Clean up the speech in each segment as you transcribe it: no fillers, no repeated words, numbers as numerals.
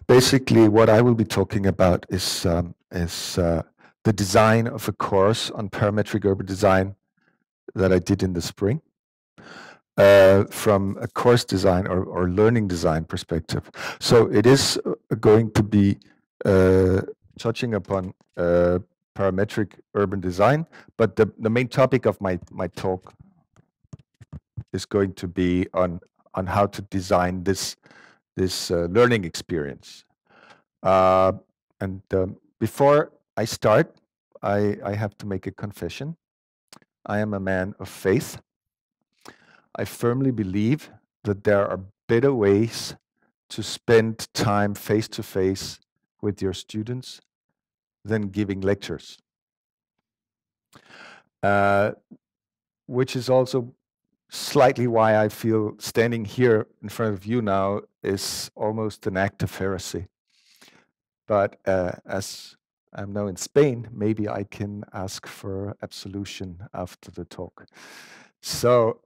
Basically, what I will be talking about is the design of a course on parametric urban design that I did in the spring, from a course design or learning design perspective. So it is going to be touching upon parametric urban design, but the main topic of my talk is going to be on how to design this learning experience. And before I start, I have to make a confession. I am a man of faith. I firmly believe that there are better ways to spend time face to face with your students than giving lectures. Which is also slightly why I feel standing here in front of you now is almost an act of heresy. But as I'm now in Spain, maybe I can ask for absolution after the talk. So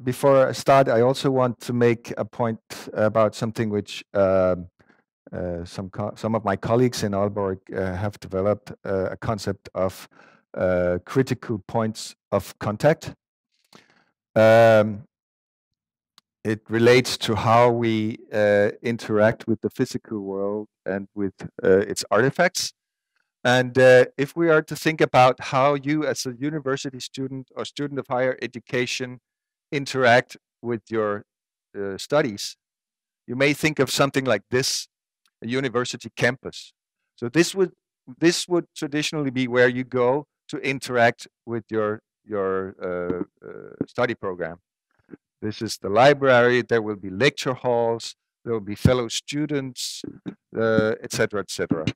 before I start, I also want to make a point about something which some of my colleagues in Aalborg have developed, a concept of critical points of contact. It relates to how we interact with the physical world and with its artifacts. And if we are to think about how you as a university student or student of higher education interact with your studies, you may think of something like this: a university campus. So this would traditionally be where you go to interact with your study program. This is the library. There will be lecture halls. There will be fellow students, etc., etc.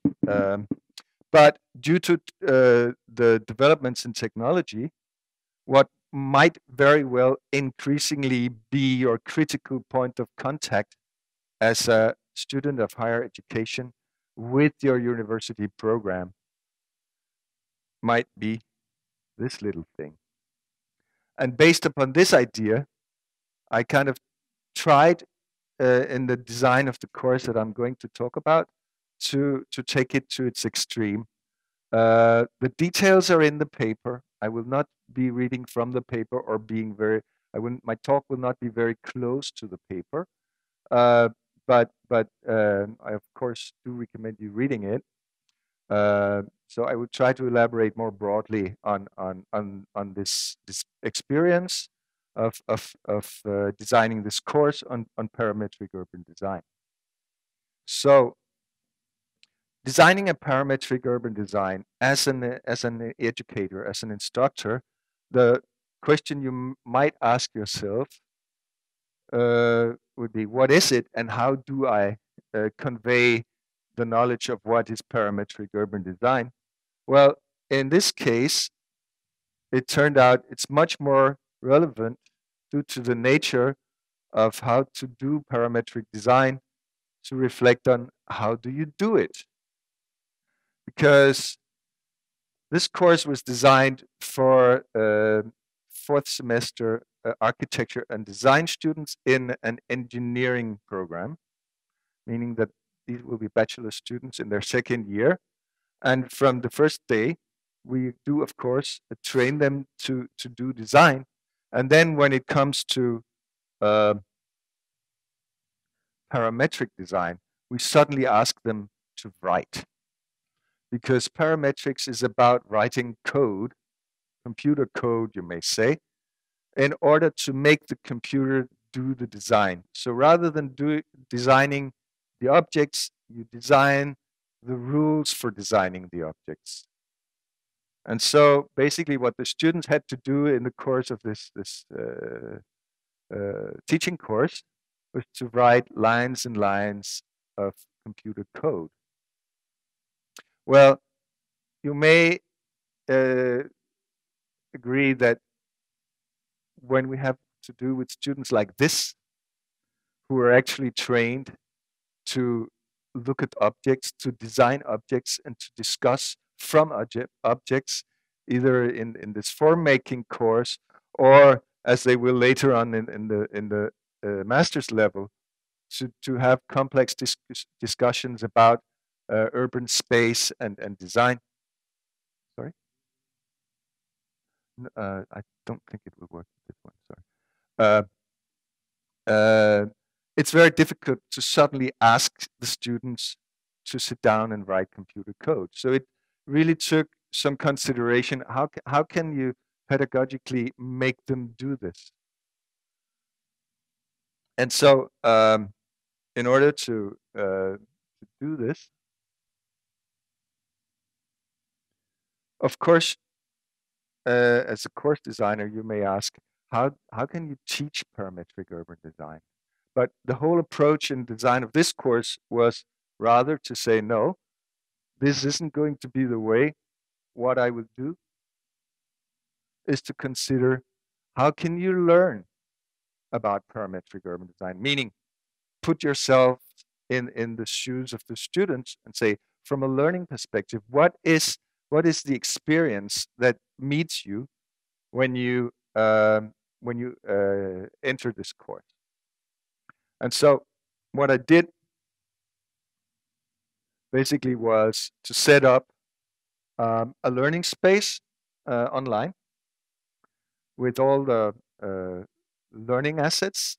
But due to the developments in technology, what might very well increasingly be your critical point of contact as a student of higher education with your university program might be this little thing. And based upon this idea, I kind of tried in the design of the course that I'm going to talk about to take it to its extreme. The details are in the paper. I will not be reading from the paper or being very, my talk will not be very close to the paper. But I of course do recommend you reading it. So I would try to elaborate more broadly on this experience of designing this course on parametric urban design. So designing a parametric urban design as an educator, as an instructor, the question you might ask yourself would be, what is it and how do I convey the knowledge of what is parametric urban design? Well, in this case, it turned out it's much more relevant due to the nature of how to do parametric design to reflect on how do you do it. Because this course was designed for fourth semester architecture and design students in an engineering program, meaning that these will be bachelor students in their second year. And from the first day, we do, of course, train them to do design. And then when it comes to parametric design, we suddenly ask them to write. Because parametrics is about writing code, computer code, you may say, in order to make the computer do the design. So rather than designing the objects, you design the rules for designing the objects. And so basically what the students had to do in the course of this teaching course was to write lines and lines of computer code. Well, you may agree that when we have to do with students like this, who are actually trained to look at objects, to design objects, and to discuss from objects, either in this form-making course or as they will later on in the master's level, to have complex discussions about urban space and design. Sorry, I don't think it will work with this one. Sorry. It's very difficult to suddenly ask the students to sit down and write computer code. So it really took some consideration. How can you pedagogically make them do this? And so, in order to do this, of course, as a course designer, you may ask, how can you teach parametric urban design? But the whole approach in design of this course was rather to say, no, this isn't going to be the way. What I would do is to consider, how can you learn about parametric urban design? Meaning, put yourself in the shoes of the students and say, from a learning perspective, what is the experience that meets you when you enter this course? And so, what I did basically was to set up a learning space online with all the learning assets,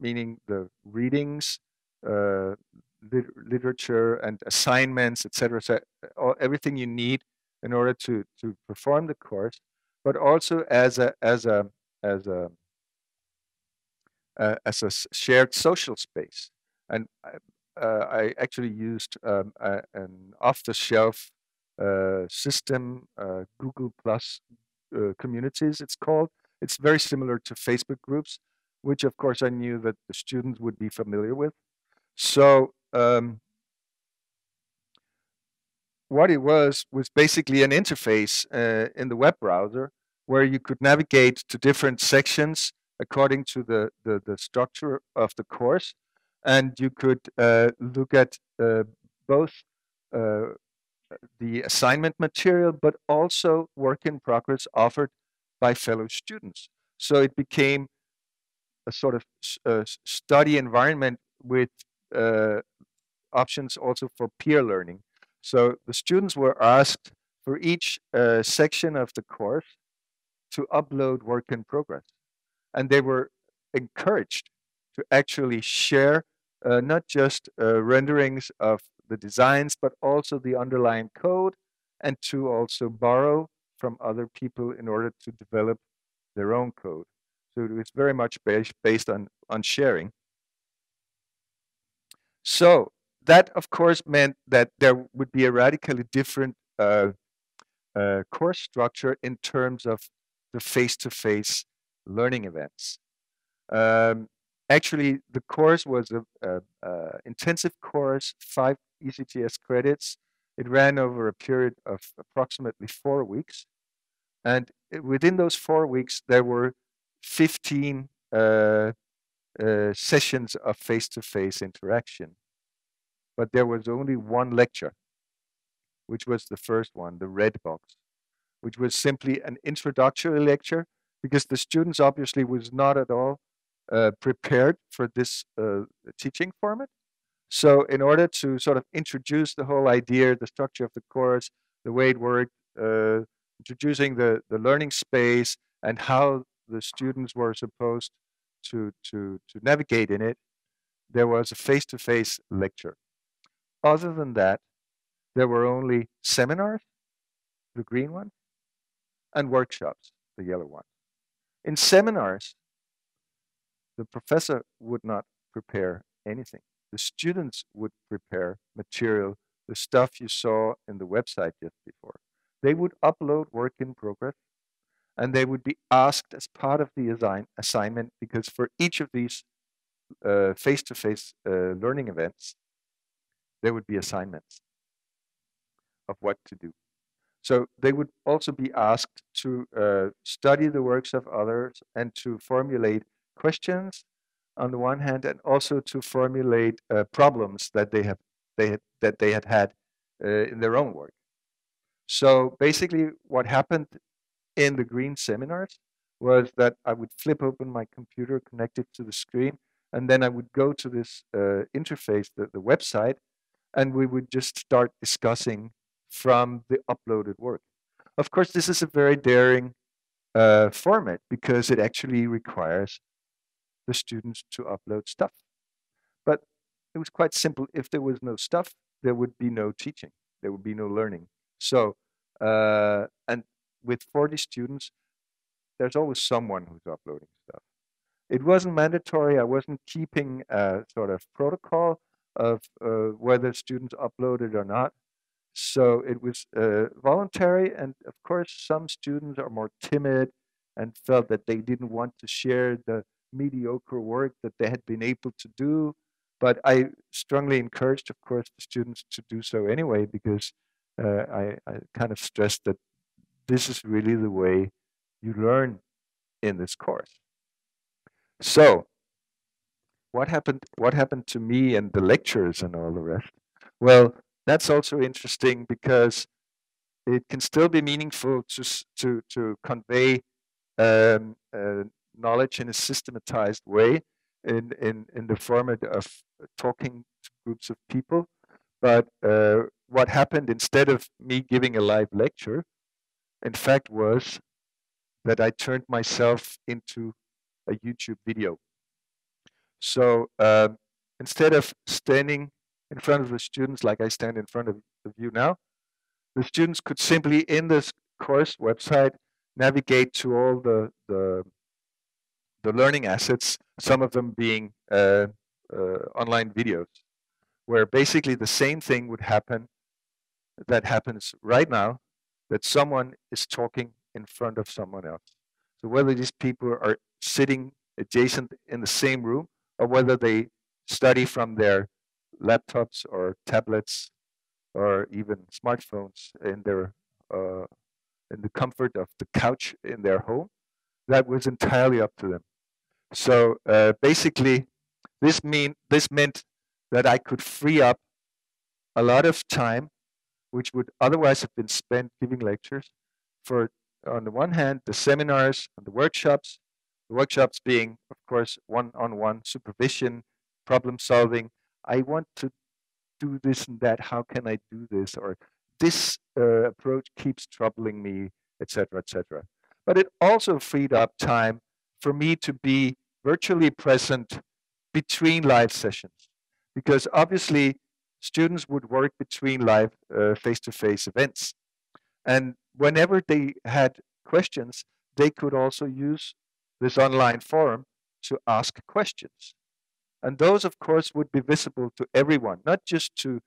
meaning the readings, uh, literature, and assignments, etc. So everything you need in order to perform the course, but also as a shared social space. And I actually used an off-the-shelf system, Google Plus communities, it's called. It's very similar to Facebook groups, which of course I knew that the students would be familiar with. So what it was basically an interface in the web browser where you could navigate to different sections according to the structure of the course. And you could look at both uh, the assignment material, but also work in progress offered by fellow students. So it became a sort of study environment with uh, options also for peer learning. So the students were asked for each section of the course to upload work in progress. And they were encouraged to actually share not just renderings of the designs, but also the underlying code, and to also borrow from other people in order to develop their own code. So it was very much based on sharing. So that, of course, meant that there would be a radically different course structure in terms of the face-to-face learning events. Actually, the course was a intensive course, 5 ECTS credits. It ran over a period of approximately 4 weeks. And within those 4 weeks, there were 15 sessions of face-to-face interaction. But there was only one lecture, which was the first one, the red box, which was simply an introductory lecture, because the students obviously was not at all prepared for this teaching format. So in order to sort of introduce the whole idea, the structure of the course, the way it worked, introducing the learning space and how the students were supposed to navigate in it, there was a face-to-face lecture. Other than that, there were only seminars, the green one, and workshops, the yellow one. In seminars, the professor would not prepare anything. The students would prepare material, the stuff you saw in the website just before. They would upload work in progress, and they would be asked as part of the assignment, because for each of these face-to-face learning events, there would be assignments of what to do. So they would also be asked to study the works of others and to formulate questions on the one hand, and also to formulate problems that they had in their own work. So basically, what happened in the green seminars was that I would flip open my computer, connect it to the screen, and then I would go to this interface, the website, and we would just start discussing from the uploaded work. Of course, this is a very daring format because it actually requires the students to upload stuff. But it was quite simple. If there was no stuff, there would be no teaching. There would be no learning. So, and with 40 students, there's always someone who's uploading stuff. It wasn't mandatory. I wasn't keeping a sort of protocol of whether students uploaded or not. So it was voluntary. And of course, some students are more timid and felt that they didn't want to share the mediocre work that they had been able to do. But I strongly encouraged, of course, the students to do so anyway, because I kind of stressed that this is really the way you learn in this course. So what happened? What happened to me and the lectures and all the rest? Well, that's also interesting because it can still be meaningful to convey knowledge in a systematized way in the format of talking to groups of people. But what happened instead of me giving a live lecture, in fact, was that I turned myself into a YouTube video. So instead of standing in front of the students like I stand in front of you now, the students could simply, in this course website, navigate to all the learning assets, some of them being online videos, where basically the same thing would happen that happens right now, that someone is talking in front of someone else. So whether these people are sitting adjacent in the same room or whether they study from their laptops or tablets or even smartphones in the comfort of the couch in their home, that was entirely up to them. So basically, this meant that I could free up a lot of time, which would otherwise have been spent giving lectures, for, on the one hand, the seminars and the workshops being, of course, one-on-one supervision, problem solving. I want to do this and that. How can I do this? Or this approach keeps troubling me, etc., etc. But it also freed up time for me to be virtually present between live sessions, because obviously students would work between live face-to-face events. And whenever they had questions, they could also use this online forum to ask questions. And those, of course, would be visible to everyone, not just to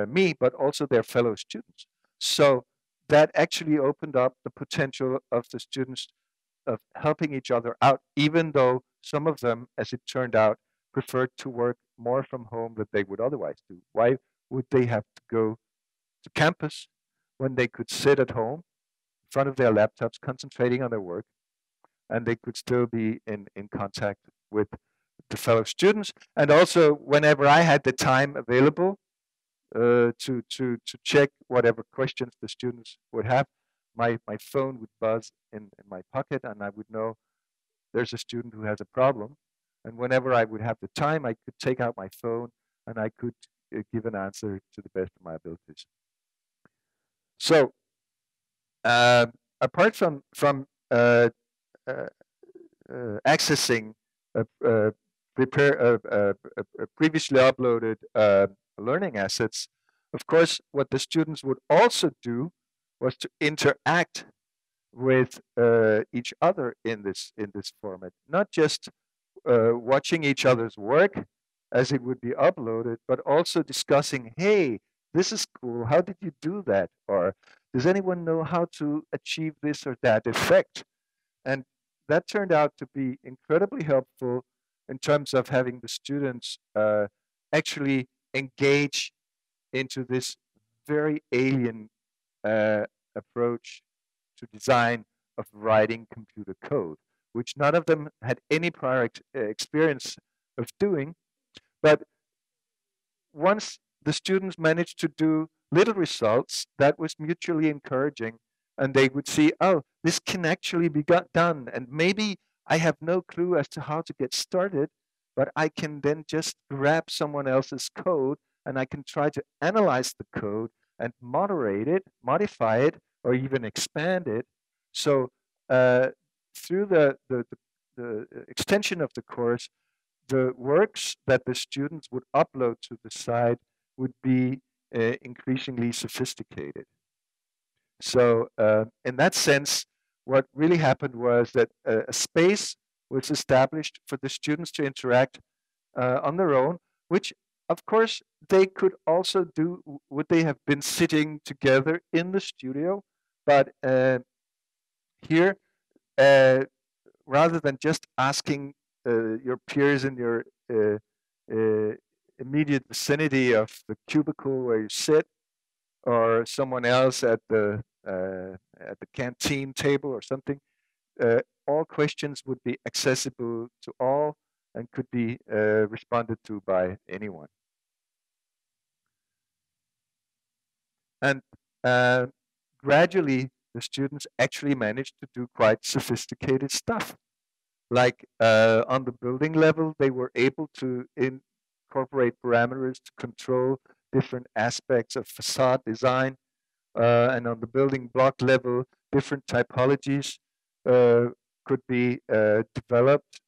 me, but also their fellow students. So that actually opened up the potential of the students of helping each other out, even though some of them, as it turned out, preferred to work more from home than they would otherwise do. Why would they have to go to campus when they could sit at home in front of their laptops, concentrating on their work, and they could still be in contact with the fellow students? And also, whenever I had the time available to check whatever questions the students would have, my phone would buzz in my pocket, and I would know there's a student who has a problem. And whenever I would have the time, I could take out my phone and I could give an answer to the best of my abilities. So, apart from accessing previously uploaded learning assets, of course, what the students would also do was to interact with each other in this format, not just watching each other's work as it would be uploaded, but also discussing, hey, this is cool. How did you do that? Or does anyone know how to achieve this or that effect? And that turned out to be incredibly helpful in terms of having the students actually engage into this very alien approach to design of writing computer code, which none of them had any prior experience of doing. But once the students managed to do little results, that was mutually encouraging and they would see, oh, this can actually be got done, and maybe I have no clue as to how to get started, but I can then just grab someone else's code and I can try to analyze the code and moderate it, modify it, or even expand it. So uh, through the extension of the course, the works that the students would upload to the site would be increasingly sophisticated. So in that sense, what really happened was that a space was established for the students to interact on their own, which of course they could also do. Would they have been sitting together in the studio? But here, uh, rather than just asking your peers in your uh, immediate vicinity of the cubicle where you sit, or someone else at the canteen table or something, all questions would be accessible to all and could be responded to by anyone. And uh, gradually, the students actually managed to do quite sophisticated stuff. Like on the building level, they were able to incorporate parameters to control different aspects of facade design. And on the building block level, different typologies uh, could be developed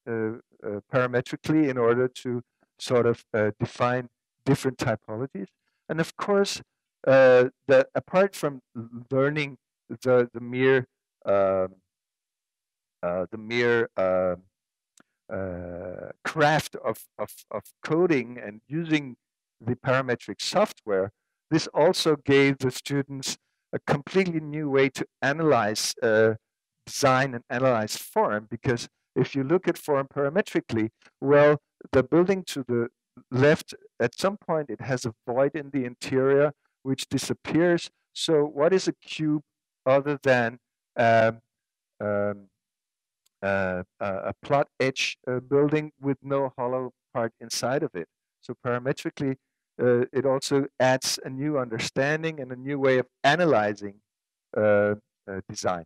parametrically in order to sort of define different typologies. And of course, apart from learning the mere um, the mere craft of coding and using the parametric software, this also gave the students a completely new way to analyze design and analyze form. Because if you look at form parametrically, well, the building to the left, at some point, it has a void in the interior which disappears. So, what is a cube other than um, um, a plot edge building with no hollow part inside of it? So parametrically, it also adds a new understanding and a new way of analyzing design.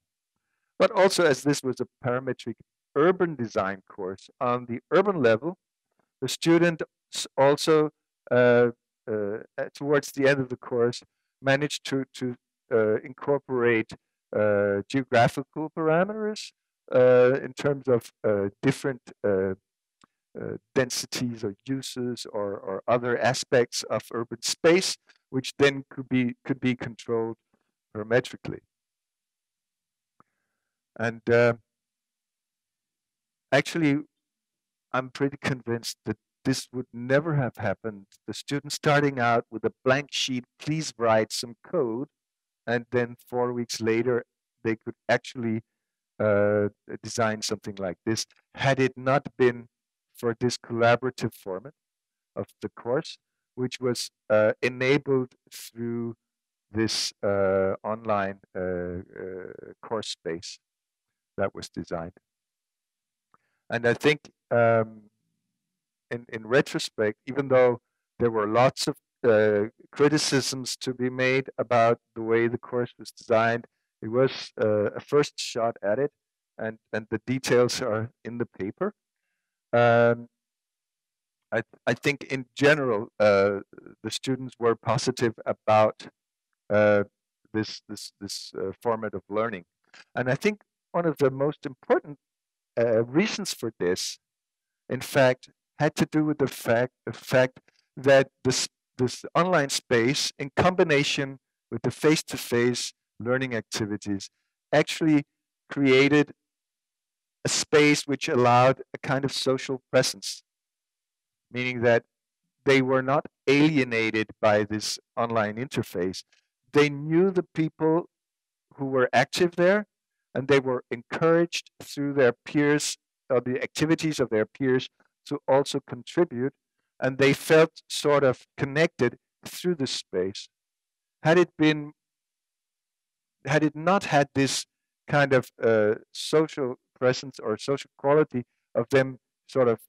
But also, as this was a parametric urban design course, on the urban level, the student also, towards the end of the course, managed to incorporate geographical parameters in terms of different densities or uses or other aspects of urban space, which then could be controlled parametrically. And actually, I'm pretty convinced that this would never have happened. The student starting out with a blank sheet, please write some code, and then 4 weeks later, they could actually design something like this, had it not been for this collaborative format of the course, which was enabled through this online course space that was designed. And I think in retrospect, even though there were lots of criticisms to be made about the way the course was designed, it was a first shot at it, and the details are in the paper. Um, I think in general, the students were positive about uh, this format of learning, and I think one of the most important reasons for this, in fact, had to do with the fact that this online space, in combination with the face-to-face learning activities, actually created a space which allowed a kind of social presence, meaning that they were not alienated by this online interface. They knew the people who were active there, and they were encouraged through their peers or the activities of their peers to also contribute, and they felt sort of connected through the space. Had it been, had it not had this kind of social presence or social quality of them sort of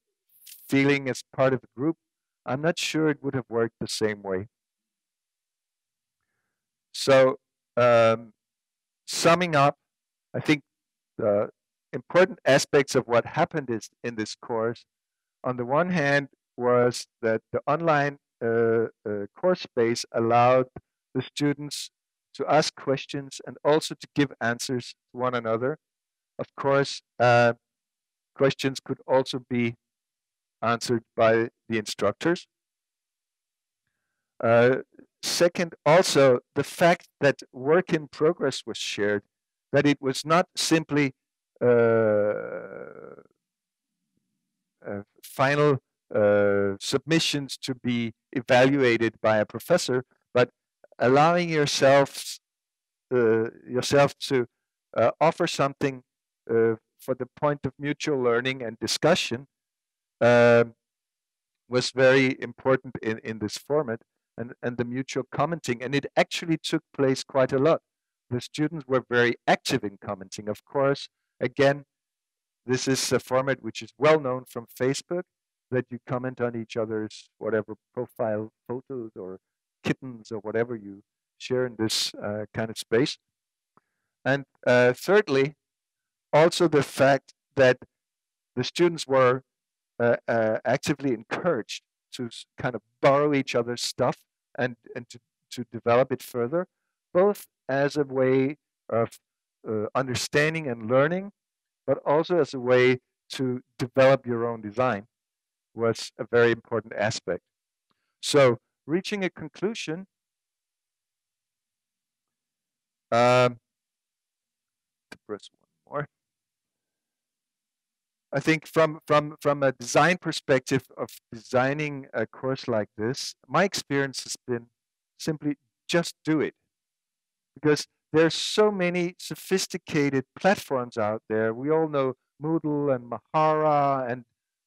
feeling as part of the group, I'm not sure it would have worked the same way. So um, summing up, I think the important aspects of what happened is in this course, on the one hand, was that the online course space allowed the students to ask questions and also to give answers to one another. Of course, questions could also be answered by the instructors. Uh, Second, also the fact that work in progress was shared, that it was not simply final submissions to be evaluated by a professor, but allowing yourself to offer something for the point of mutual learning and discussion um, was very important in this format, and the mutual commenting. And it actually took place quite a lot. The students were very active in commenting. Of course, again, this is a format which is well known from Facebook, that you comment on each other's whatever profile photos or kittens or whatever you share in this kind of space. And thirdly, also the fact that the students were actively encouraged to kind of borrow each other's stuff and to develop it further, both as a way of understanding and learning, but also as a way to develop your own design was a very important aspect. So, reaching a conclusion, um, to press one more. I think from a design perspective of designing a course like this, my experience has been simply just do it, because there's so many sophisticated platforms out there. We all know Moodle and Mahara and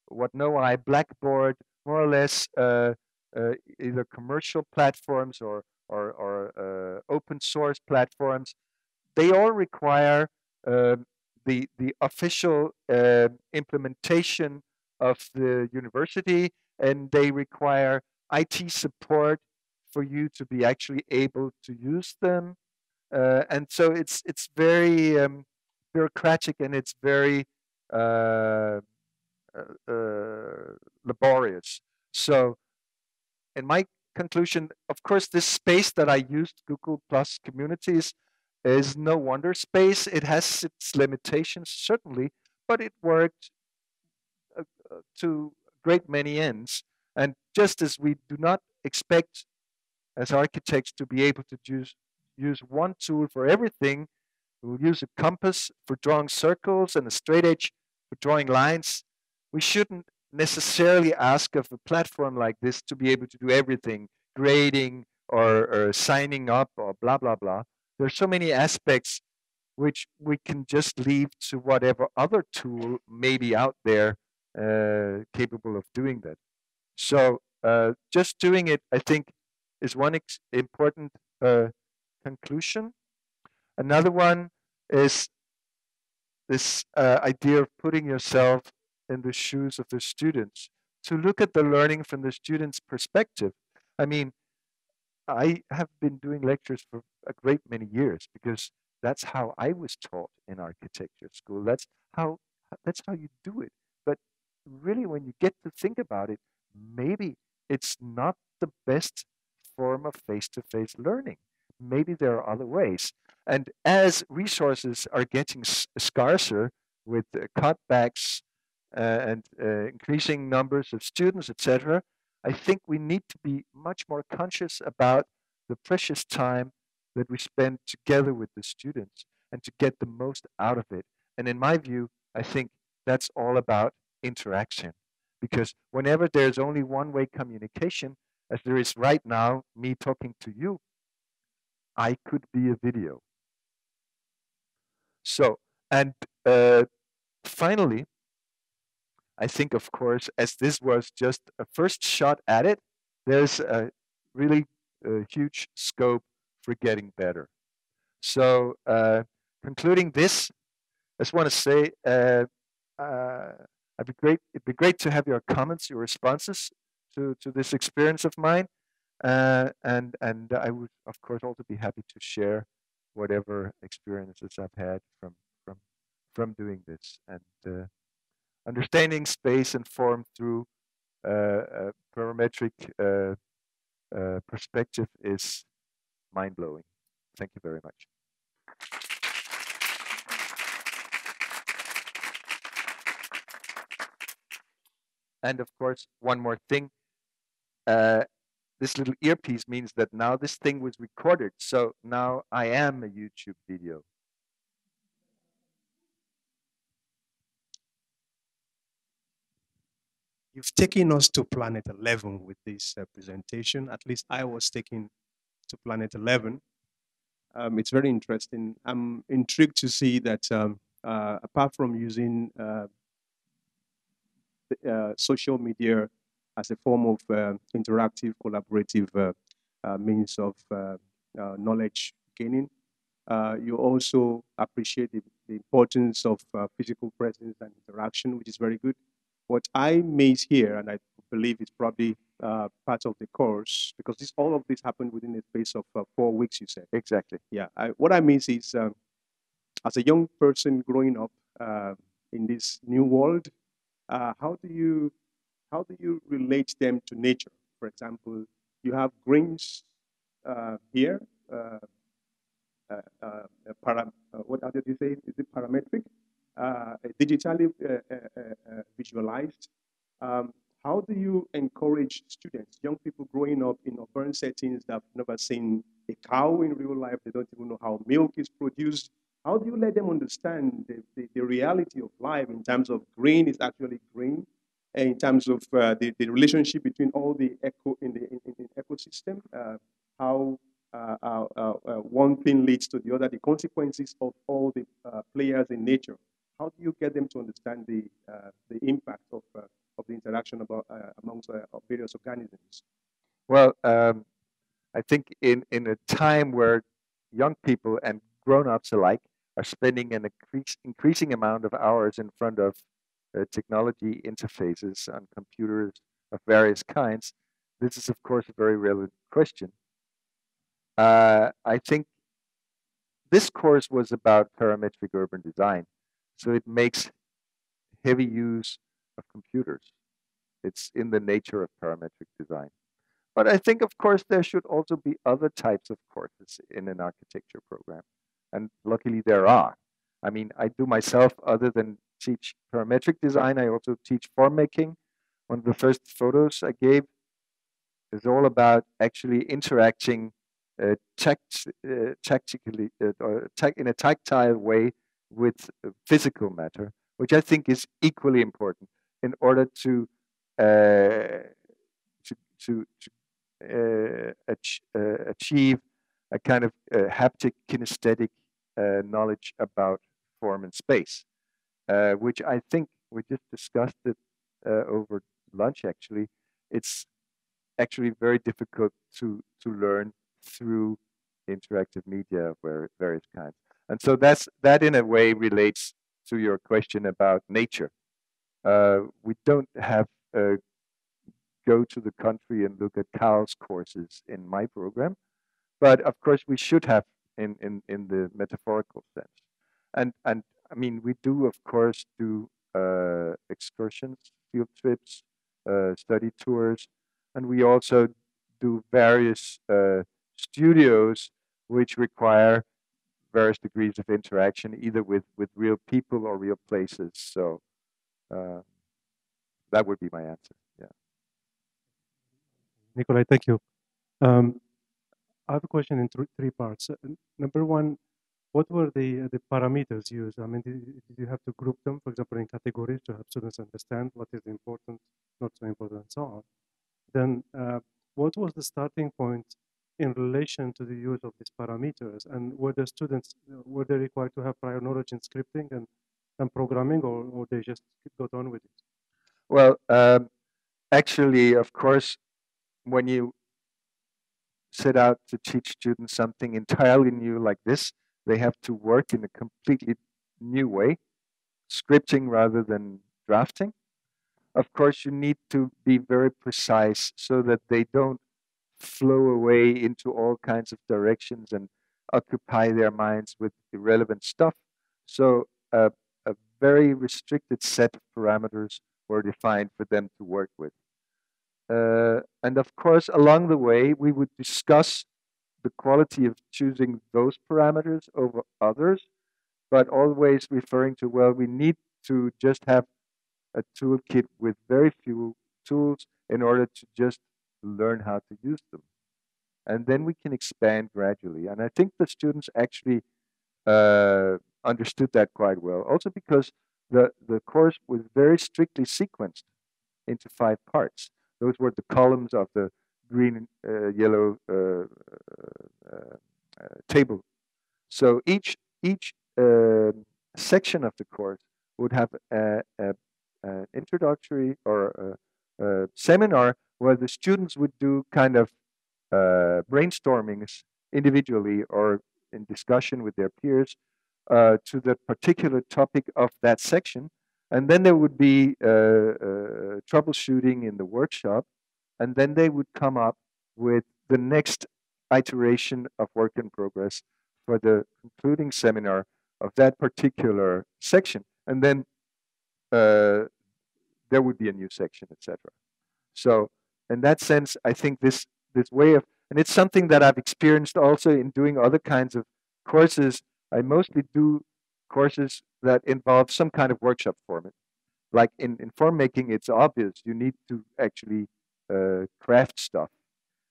what know I, Blackboard, more or less either commercial platforms or open source platforms. They all require the official implementation of the university, and they require IT support for you to be actually able to use them. And so it's very bureaucratic, and it's very uh, laborious. So, in my conclusion, of course, this space that I used, Google Plus Communities, is no wonder space. It has its limitations, certainly, but it worked to a great many ends. And just as we do not expect as architects to be able to use one tool for everything, we'll use a compass for drawing circles and a straight edge for drawing lines. We shouldn't necessarily ask of a platform like this to be able to do everything, grading or signing up or blah, blah, blah. There are so many aspects which we can just leave to whatever other tool may be out there capable of doing that. So just doing it, I think, is one important conclusion. Another one is this idea of putting yourself in the shoes of the students, to look at the learning from the students' perspective. I mean, I have been doing lectures for a great many years because that's how I was taught in architecture school. That's how you do it. But really, when you get to think about it, maybe it's not the best form of face-to-face learning. Maybe there are other ways. And as resources are getting scarcer with cutbacks and increasing numbers of students, etc., I think we need to be much more conscious about the precious time that we spend together with the students and to get the most out of it. And in my view, I think that's all about interaction. Because whenever there's only one-way communication, as there is right now, me talking to you, I could be a video. So, and finally, I think, of course, as this was just a first shot at it, there's a really huge scope for getting better. So, concluding this, I just want to say it'd be great to have your comments, your responses to this experience of mine. And I would, of course, also be happy to share whatever experiences I've had from doing this. And understanding space and form through a parametric perspective is mind blowing. Thank you very much. And of course, one more thing. This little earpiece means that now this thing was recorded. So now I am a YouTube video. You've taken us to planet 11 with this presentation. At least I was taken to planet 11. It's very interesting. I'm intrigued to see that apart from using social media as a form of interactive, collaborative means of knowledge gaining, you also appreciate the importance of physical presence and interaction, which is very good. What I miss here, and I believe it's probably part of the course, because all of this happened within the space of 4 weeks, you said. Exactly. Yeah. What I miss is, as a young person growing up in this new world, how do you relate them to nature? For example, you have greens here. What did you say? Is it parametric? Digitally visualized. How do you encourage students, young people growing up in urban settings that have never seen a cow in real life? They don't even know how milk is produced. How do you let them understand the reality of life in terms of green is actually green, and in terms of the relationship between all the in ecosystem, how one thing leads to the other, the consequences of all the players in nature. How do you get them to understand the impact of the interaction amongst various organisms? Well, I think in a time where young people and grown-ups alike are spending an increasing amount of hours in front of technology interfaces on computers of various kinds, this is of course a very relevant question. I think this course was about parametric urban design, so it makes heavy use of computers. It's in the nature of parametric design. But I think, of course, there should also be other types of courses in an architecture program. And luckily there are. I mean, I do myself, other than teach parametric design, I also teach form making. One of the first photos I gave is all about actually interacting tactically or in a tactile way with physical matter, which I think is equally important in order to uh, achieve a kind of haptic kinesthetic knowledge about form and space, which I think we just discussed it over lunch. Actually, it's actually very difficult to learn through interactive media of various kinds. And so that in a way relates to your question about nature. We don't have go to the country and look at cows courses in my program, but of course we should have in the metaphorical sense. And I mean we do of course do excursions, field trips, study tours, and we also do various studios which require various degrees of interaction, either with real people or real places. So uh, that would be my answer. Yeah. Nicolai, thank you. I have a question in three parts. Number one, what were the parameters used? I mean, did you have to group them, for example, in categories to help students understand what is important, not so important, and so on? Then, what was the starting point in relation to the use of these parameters? And were the students, were they required to have prior knowledge in scripting and programming, or they just got on with it? Well, actually, of course, when you set out to teach students something entirely new like this, they have to work in a completely new way, scripting rather than drafting. Of course, you need to be very precise so that they don't flow away into all kinds of directions and occupy their minds with irrelevant stuff. So a very restricted set of parameters were defined for them to work with. And of course, along the way, we would discuss the quality of choosing those parameters over others, but always referring to, well, we need to just have a toolkit with very few tools in order to just learn how to use them. And then we can expand gradually. And I think the students actually understood that quite well. Also because the course was very strictly sequenced into 5 parts. Those were the columns of the green, yellow table. So each section of the course would have an introductory or a seminar where the students would do kind of brainstormings individually or in discussion with their peers to the particular topic of that section. And then there would be troubleshooting in the workshop. And then they would come up with the next iteration of work in progress for the concluding seminar of that particular section. And then there would be a new section, etc. So in that sense, I think this way of, and it's something that I've experienced also in doing other kinds of courses. I mostly do courses that involve some kind of workshop format. Like in form making, it's obvious you need to actually craft stuff.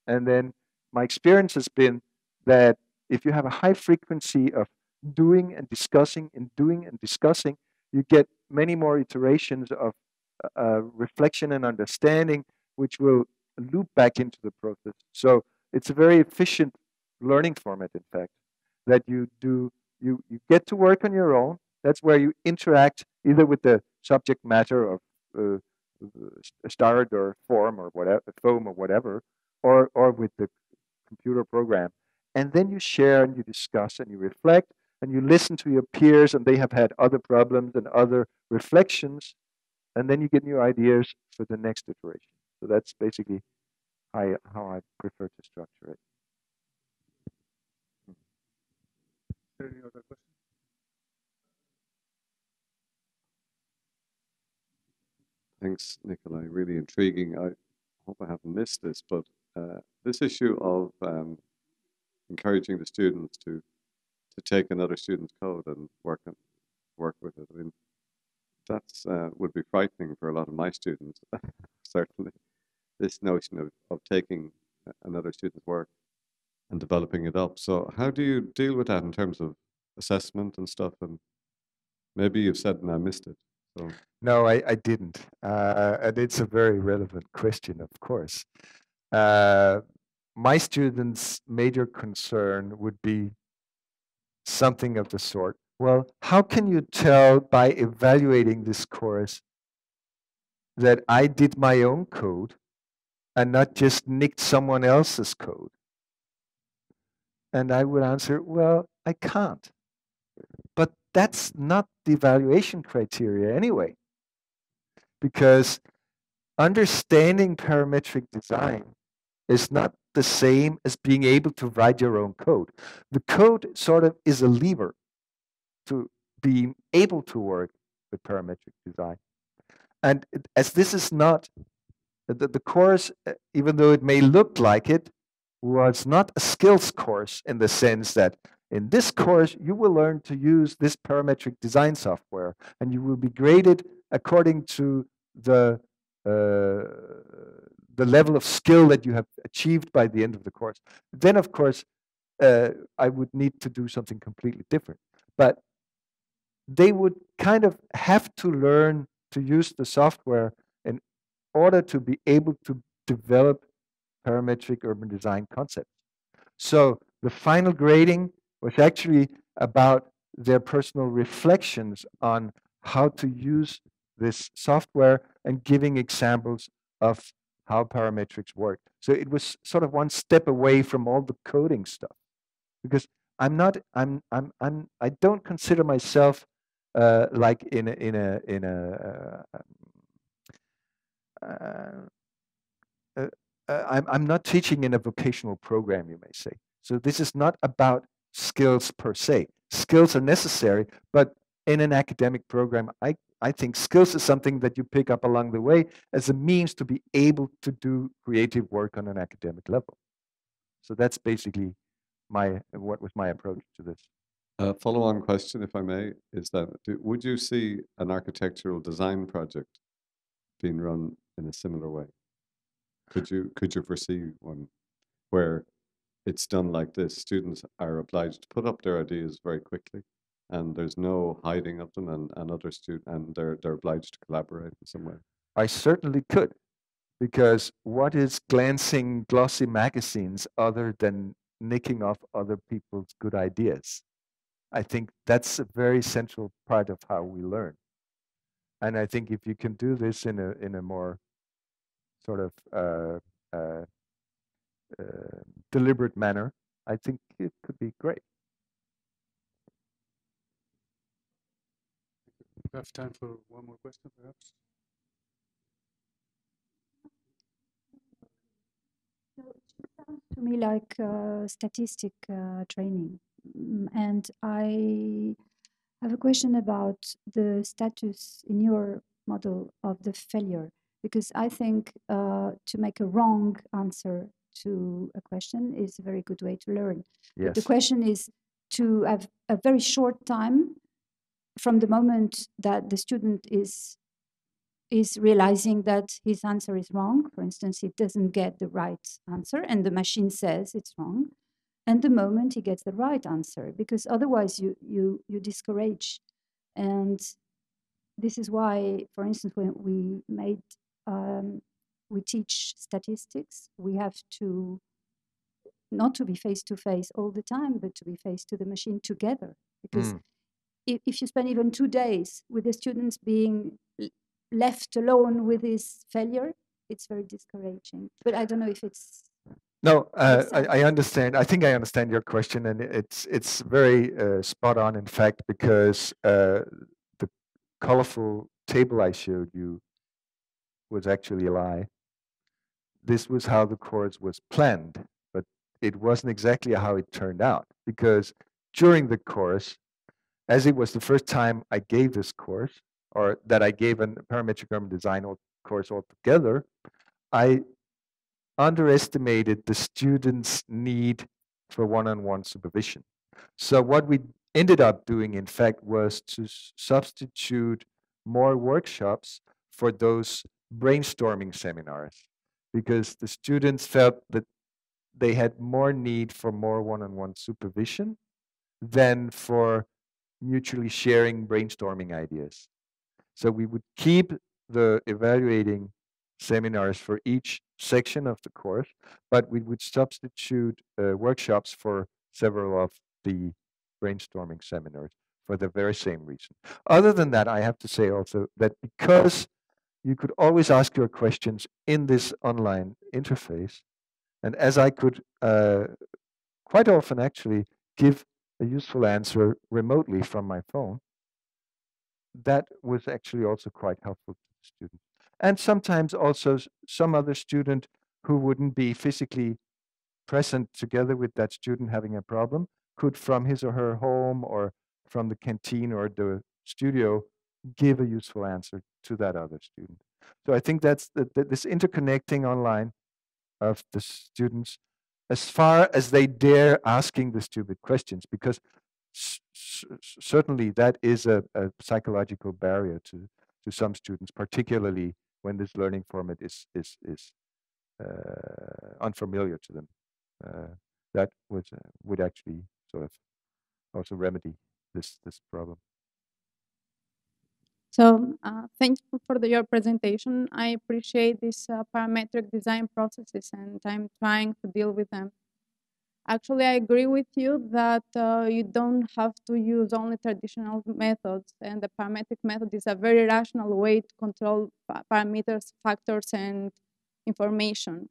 And then my experience has been that if you have a high frequency of doing and discussing and doing and discussing, you get many more iterations of reflection and understanding, which will loop back into the process. So it's a very efficient learning format, in fact, that you get to work on your own. That's where you interact either with the subject matter of start or form or whatever, foam or whatever, or with the computer program. And then you share and you discuss and you reflect and you listen to your peers and they have had other problems and other reflections. And then you get new ideas for the next iteration. So that's basically how I prefer to structure it. Any other questions? Thanks, Nicolai. Really intriguing. I hope I haven't missed this, but this issue of encouraging the students to take another student's code and work with it. I mean, that's would be frightening for a lot of my students, certainly. This notion of taking another student's work and developing it up. So how do you deal with that in terms of assessment and stuff? And maybe you've said and I missed it. So No, I didn't. And it's a very relevant question, of course. My students' major concern would be something of the sort. Well, how can you tell by evaluating this course that I did my own code and not just nicked someone else's code? And I would answer, well, I can't. But that's not the evaluation criteria anyway, because understanding parametric design is not the same as being able to write your own code. The code sort of is a lever to being able to work with parametric design. And as this is not, the course, even though it may look like it, was not a skills course in the sense that in this course, you will learn to use this parametric design software, and you will be graded according to the level of skill that you have achieved by the end of the course. Then, of course, I would need to do something completely different. But they would kind of have to learn to use the software in order to be able to develop parametric urban design concepts. So the final grading was actually about their personal reflections on how to use this software and giving examples of how parametrics work. So it was sort of one step away from all the coding stuff, because I don't consider myself like I'm not teaching in a vocational program, you may say. So this is not about skills per se. Skills are necessary, but in an academic program, I think skills is something that you pick up along the way as a means to be able to do creative work on an academic level. So that's basically what was my approach to this. Follow-on question, if I may, is that would you see an architectural design project being run in a similar way? Could you foresee one where it's done like this? Students are obliged to put up their ideas very quickly, and there's no hiding of them, and other students, and they're obliged to collaborate in some way. I certainly could, because what is glancing glossy magazines other than nicking off other people's good ideas? I think that's a very central part of how we learn. And I think if you can do this in a more sort of uh, deliberate manner, I think it could be great. We have time for one more question, perhaps. It sounds to me like statistic training. And I have a question about the status in your model of the failure, because I think to make a wrong answer to a question is a very good way to learn. Yes. But the question is to have a very short time from the moment that the student is realizing that his answer is wrong. For instance, he doesn't get the right answer and the machine says it's wrong, and the moment he gets the right answer, because otherwise you discourage. And this is why, for instance, when we teach statistics, we have to not to be face to face all the time, but to be face to the machine together. Because if you spend even 2 days with the students being left alone with his failure, it's very discouraging. But I don't know if it's... No, I understand. I think I understand your question, and it's very spot on, in fact, because the colorful table I showed you was actually a lie. This was how the course was planned, but it wasn't exactly how it turned out, because during the course, as it was the first time I gave this course, or that I gave a parametric urban design course altogether, I underestimated the students' need for one-on-one supervision. So what we ended up doing, in fact, was to substitute more workshops for those brainstorming seminars, because the students felt that they had more need for more one-on-one supervision than for mutually sharing brainstorming ideas. So we would keep the evaluating seminars for each section of the course, but we would substitute workshops for several of the brainstorming seminars for the very same reason. Other than that, I have to say also that because you could always ask your questions in this online interface, and as I could quite often actually give a useful answer remotely from my phone, that was actually also quite helpful to the student. And sometimes also some other student who wouldn't be physically present together with that student having a problem could, from his or her home or from the canteen or the studio, give a useful answer to that other student. So I think that's this interconnecting online of the students as far as they dare asking the stupid questions, because certainly that is a psychological barrier to some students, particularly when this learning format is unfamiliar to them. That would actually sort of also remedy this problem. So thank you for your presentation. I appreciate these parametric design processes, and I'm trying to deal with them. Actually, I agree with you that you don't have to use only traditional methods, and the parametric method is a very rational way to control parameters, factors, and information.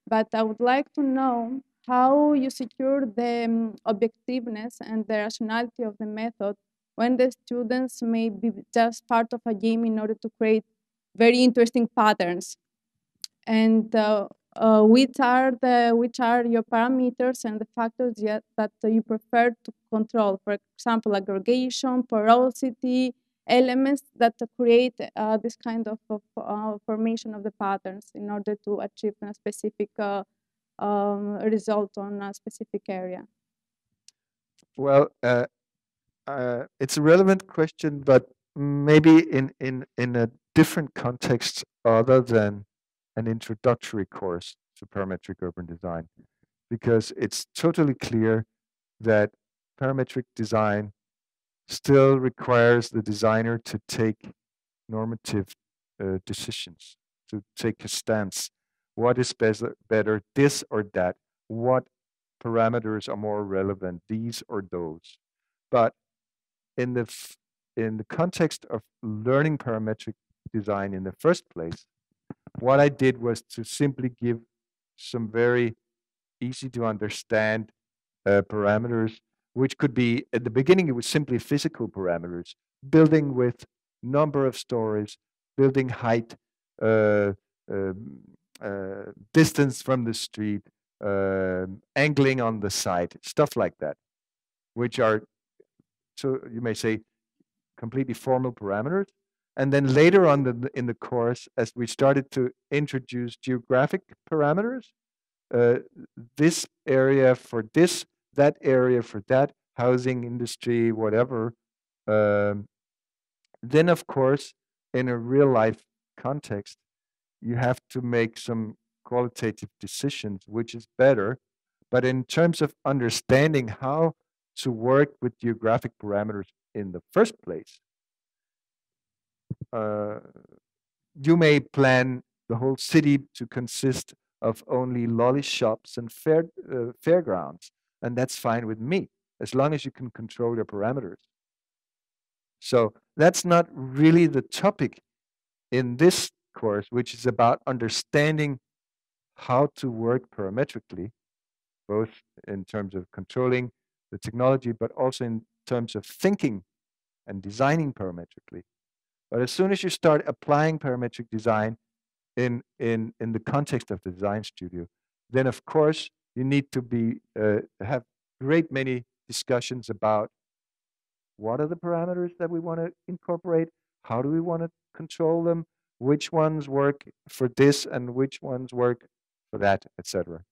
But I would like to know how you secure the objectiveness and the rationality of the method when the students may be just part of a game in order to create very interesting patterns. And which are your parameters and the factors that you prefer to control. For example, aggregation, porosity, elements that create this kind of formation of the patterns in order to achieve a specific result on a specific area. Well, it's a relevant question, but maybe in a different context other than an introductory course to parametric urban design, because it's totally clear that parametric design still requires the designer to take normative decisions, to take a stance. What is better, this or that? What parameters are more relevant, these or those? But in the context of learning parametric design in the first place, what I did was to simply give some very easy to understand parameters, which could be, at the beginning, it was simply physical parameters, building with number of stories, building height, uh, um, distance from the street, angling on the site, stuff like that, which are, so you may say, completely formal parameters. And then later on in the course, as we started to introduce geographic parameters, uh, this area for this, that area for that, housing, industry, whatever, um, then of course, in a real life context, you have to make some qualitative decisions, which is better. But in terms of understanding how to work with geographic parameters in the first place, uh, you may plan the whole city to consist of only lolly shops and fairgrounds, and that's fine with me, as long as you can control your parameters. So that's not really the topic in this course, which is about understanding how to work parametrically, both in terms of controlling the technology, but also in terms of thinking and designing parametrically. But as soon as you start applying parametric design in the context of the design studio, then of course you need to be have great many discussions about what are the parameters that we want to incorporate, how do we want to control them, which ones work for this and which ones work for that, etc.